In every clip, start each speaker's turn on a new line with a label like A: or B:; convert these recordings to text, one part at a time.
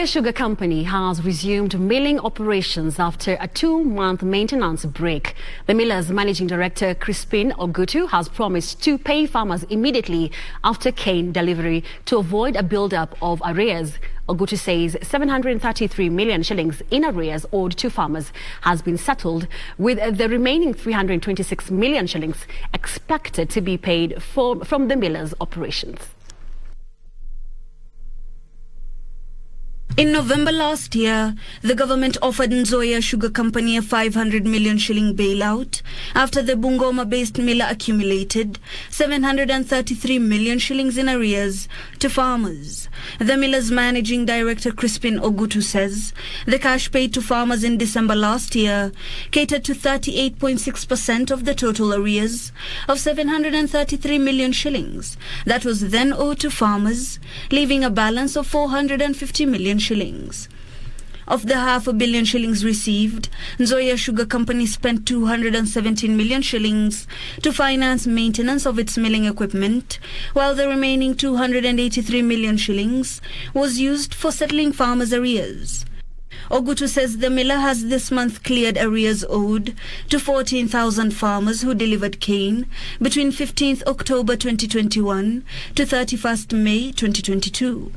A: Sugar Company has resumed milling operations after a 2-month maintenance break. The miller's Managing Director Chrispine Ogutu has promised to pay farmers immediately after cane delivery to avoid a build-up of arrears. Ogutu says 733 million shillings in arrears owed to farmers has been settled, with the remaining 326 million shillings expected to be paid from the miller's operations.
B: In November last year, the government offered Nzoia Sugar Company a 500 million shilling bailout after the Bungoma-based miller accumulated 733 million shillings in arrears to farmers. The miller's Managing Director Chrispine Ogutu says the cash paid to farmers in December last year catered to 38.6% of the total arrears of 733 million shillings that was then owed to farmers, leaving a balance of 450 million shillings. Of the $500 million shillings received, Nzoia Sugar Company spent 217 million shillings to finance maintenance of its milling equipment, while the remaining 283 million shillings was used for settling farmers' arrears. Ogutu says the miller has this month cleared arrears owed to 14,000 farmers who delivered cane between 15th October 2021 to 31st May 2022.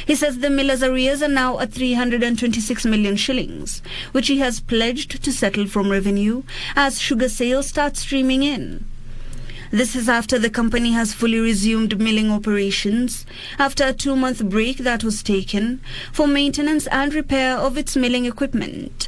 B: He says the miller's arrears are now at 326 million shillings, which he has pledged to settle from revenue as sugar sales start streaming in. This is after the company has fully resumed milling operations after a 2-month break that was taken for maintenance and repair of its milling equipment.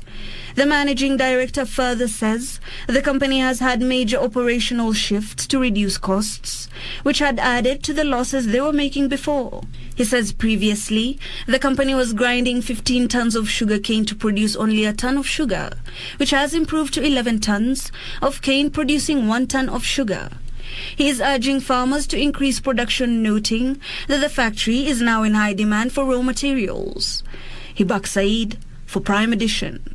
B: The managing director further says the company has had major operational shifts to reduce costs, which had added to the losses they were making before. He says previously, the company was grinding 15 tons of sugar cane to produce only a ton of sugar, which has improved to 11 tons of cane producing 1 ton of sugar. He is urging farmers to increase production, noting that the factory is now in high demand for raw materials. Hibak Saeed for Prime Edition.